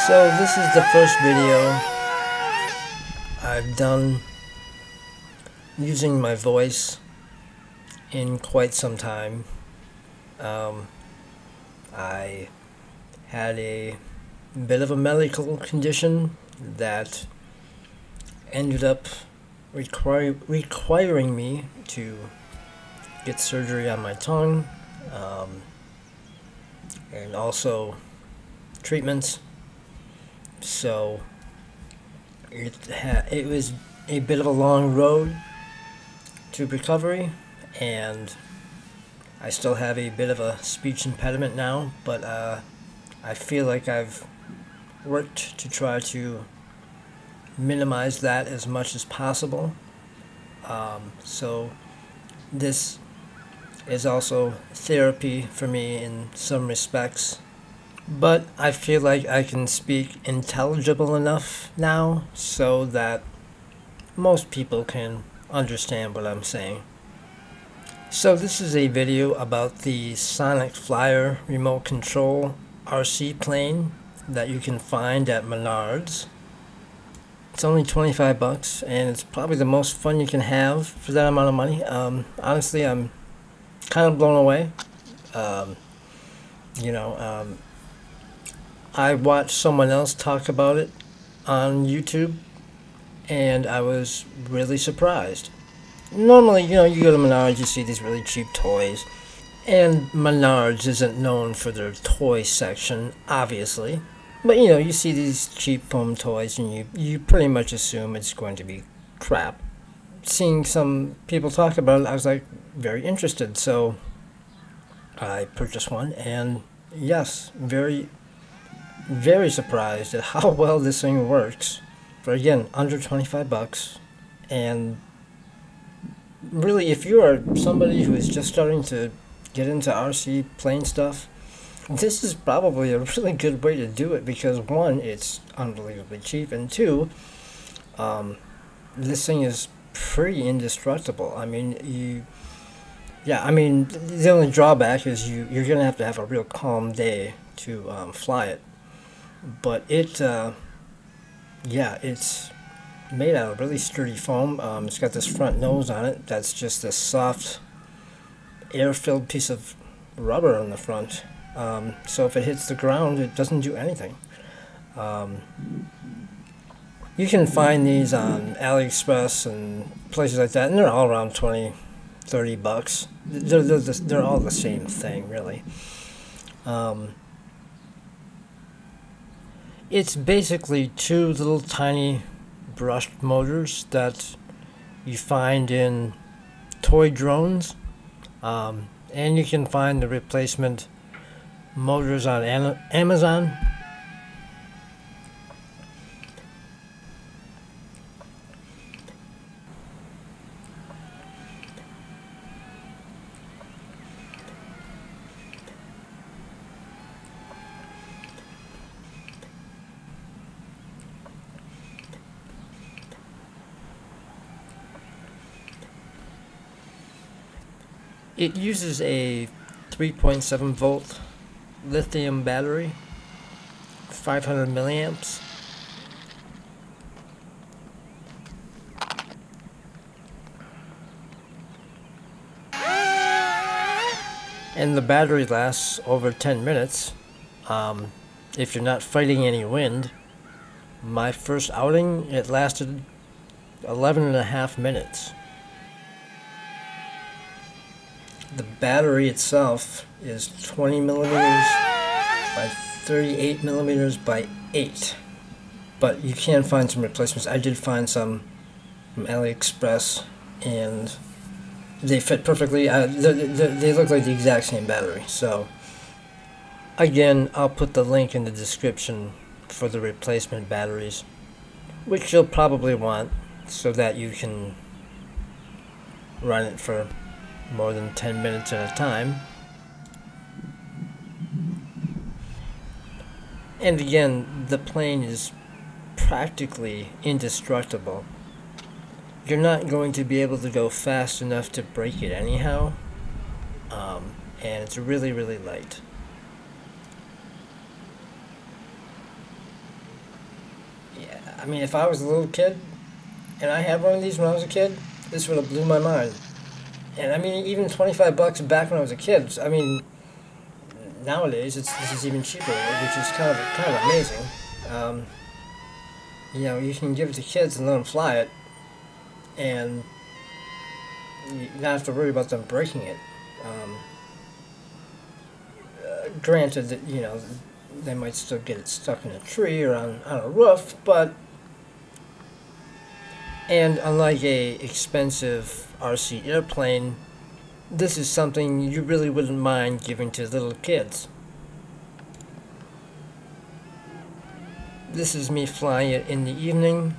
So this is the first video I've done using my voice in quite some time. I had a bit of a medical condition that ended up requiring me to get surgery on my tongue, and also treatments. So it was a bit of a long road to recovery, and I still have a bit of a speech impediment now, but I feel like I've worked to try to minimize that as much as possible. So this is also therapy for me in some respects, but I feel like I can speak intelligible enough now so that most people can understand what I'm saying. So this is a video about the Sonic Flyer remote control RC plane that you can find at Menards. It's only 25 bucks, and it's probably the most fun you can have for that amount of money. Honestly, I'm kind of blown away. I watched someone else talk about it on YouTube, and I was really surprised. Normally, you go to Menards, you see these really cheap toys, and Menards isn't known for their toy section, obviously. But you see these cheap foam toys, and you pretty much assume it's going to be crap. Seeing some people talk about it, I was like very interested, so I purchased one, and yes, very, very surprised at how well this thing works. For again, under 25 bucks, and really, if you are somebody who is just starting to get into RC plane stuff, this is probably a really good way to do it, because one, it's unbelievably cheap, and two, this thing is pretty indestructible. I mean, the only drawback is you're gonna have to have a real calm day to fly it, but it's made out of really sturdy foam. It's got this front nose on it that's just this soft, air-filled piece of rubber on the front. So if it hits the ground, it doesn't do anything. You can find these on AliExpress and places like that, and they're all around 20-30 bucks. They're all the same thing, really. It's basically two little tiny brushed motors that you find in toy drones, and you can find the replacement motors on Amazon. It uses a 3.7 volt lithium battery, 500 milliamps. And the battery lasts over 10 minutes if you're not fighting any wind. My first outing, it lasted 11.5 minutes. The battery itself is 20 millimeters by 38 millimeters by 8, but you can find some replacements. I did find some from AliExpress, and they fit perfectly. They look like the exact same battery. So again, I'll put the link in the description for the replacement batteries, which you'll probably want so that you can run it for more than 10 minutes at a time. And again, the plane is practically indestructible. You're not going to be able to go fast enough to break it anyhow, and it's really, really light. I mean, if I was a little kid and I had one of these when I was a kid, this would have blew my mind. And I mean, even $25 back when I was a kid. I mean, nowadays this is even cheaper, which is kind of amazing. Um, you know, you can give it to kids and let them fly it, and you don't have to worry about them breaking it. Granted that, you know, they might still get it stuck in a tree or on a roof, and unlike a expensive RC airplane, this is something you really wouldn't mind giving to little kids. This is me flying it in the evening.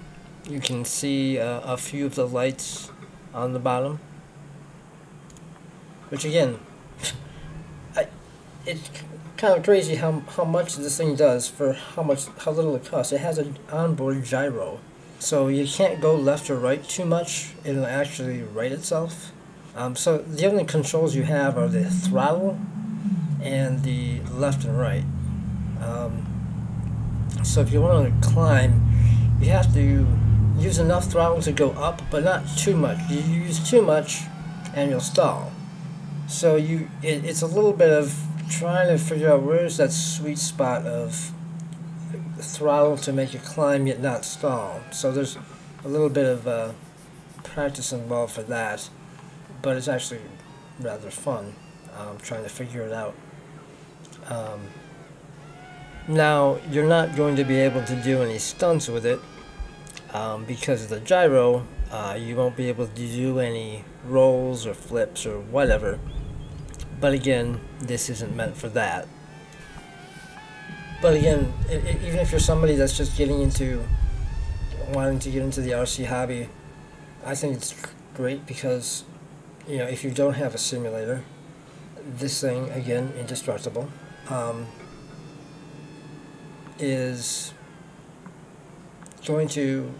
You can see a few of the lights on the bottom, which again, it's kind of crazy how much this thing does for how little it costs. It has an onboard gyro, so you can't go left or right too much. It'll actually right itself. So the only controls you have are the throttle and the left and right. So if you want to climb, you have to use enough throttle to go up, but not too much. You use too much and you'll stall. So it's a little bit of trying to figure out where's that sweet spot of throttle to make you climb yet not stall. So there's a little bit of practice involved for that, but it's actually rather fun trying to figure it out. Now, you're not going to be able to do any stunts with it because of the gyro. You won't be able to do any rolls or flips or whatever. But again, this isn't meant for that. But again, even if you're somebody that's just wanting to get into the RC hobby, I think it's great because, you know, if you don't have a simulator, this thing, again, indestructible, is going to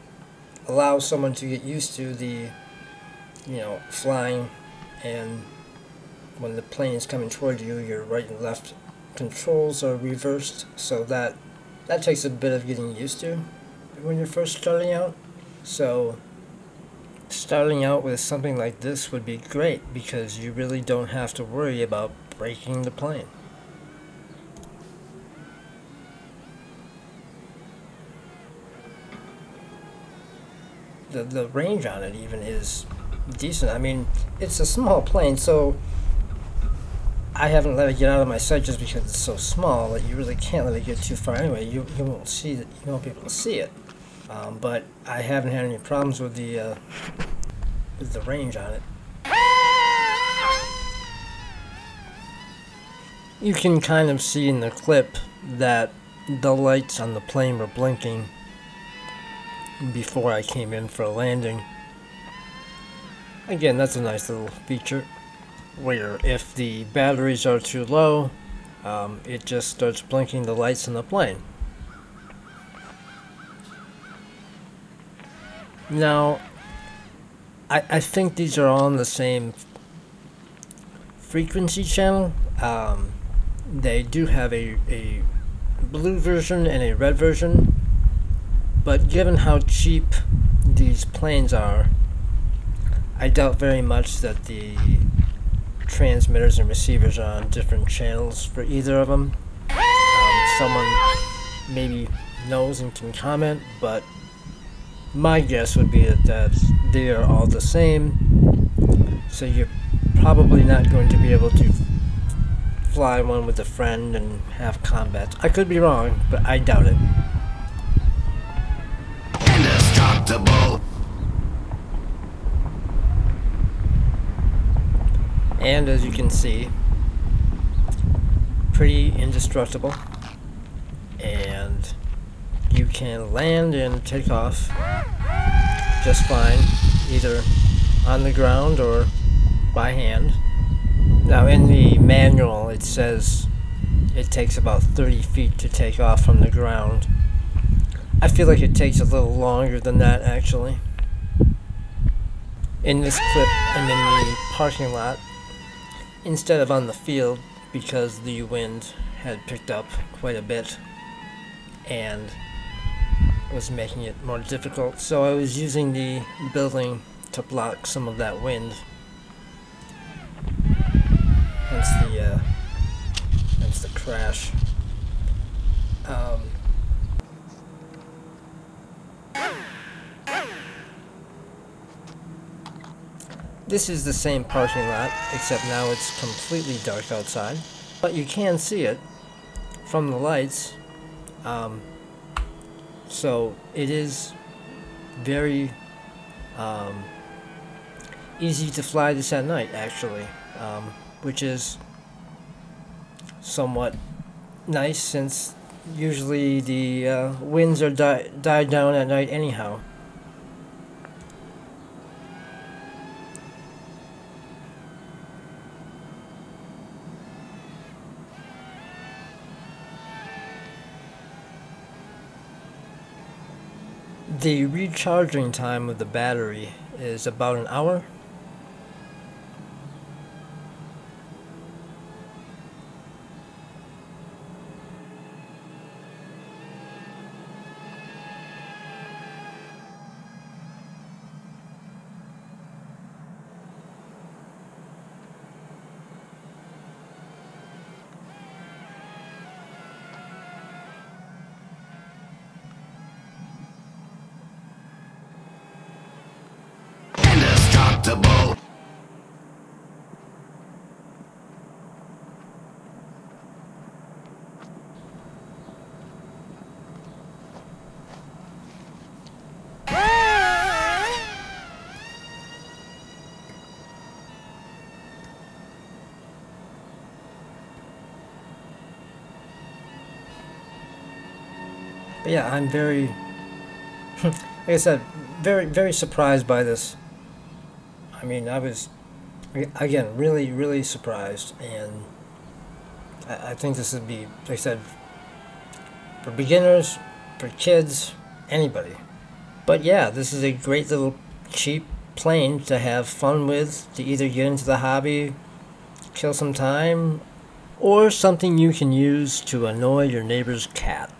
allow someone to get used to the, you know, flying, and when the plane is coming toward you, your right and left controls are reversed, so that takes a bit of getting used to when you're first starting out. So starting out with something like this would be great because you really don't have to worry about breaking the plane. The range on it even is decent. I mean, it's a small plane, so I haven't let it get out of my sight just because it's so small that you really can't let it get too far anyway. You won't see it. You won't be able to see it. But I haven't had any problems with the range on it. You can kind of see in the clip that the lights on the plane were blinking before I came in for a landing. Again, that's a nice little feature where if the batteries are too low, it just starts blinking the lights on the plane. Now, I think these are all on the same frequency channel. They do have a blue version and a red version, but given how cheap these planes are, I doubt very much that the transmitters and receivers are on different channels for either of them. Someone maybe knows and can comment, but my guess would be that they are all the same, so you're probably not going to be able to fly one with a friend and have combat. I could be wrong, but I doubt it. Indestructible. And as you can see, pretty indestructible, and you can land and take off just fine, either on the ground or by hand. Now in the manual it says it takes about 30 feet to take off from the ground. I feel like it takes a little longer than that actually. In this clip, I'm in the parking lot instead of on the field because the wind had picked up quite a bit, and was making it more difficult, so I was using the building to block some of that wind. Hence the crash. This is the same parking lot, except now it's completely dark outside. But you can see it from the lights. So it is very easy to fly this at night, actually, which is somewhat nice since usually the winds are died down at night anyhow. The recharging time of the battery is about an hour. Indestructible. But yeah, I'm very, like I said, very surprised by this. I mean, I was, again, really surprised, and I think this would be, like I said, for beginners, for kids, anybody. But yeah, this is a great little cheap plane to have fun with, to either get into the hobby, kill some time, or something you can use to annoy your neighbor's cat.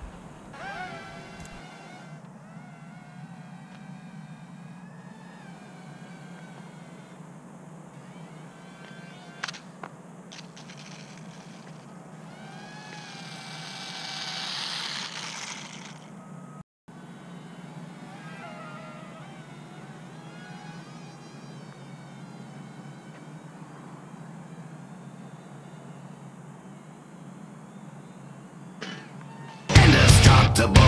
Indestructible.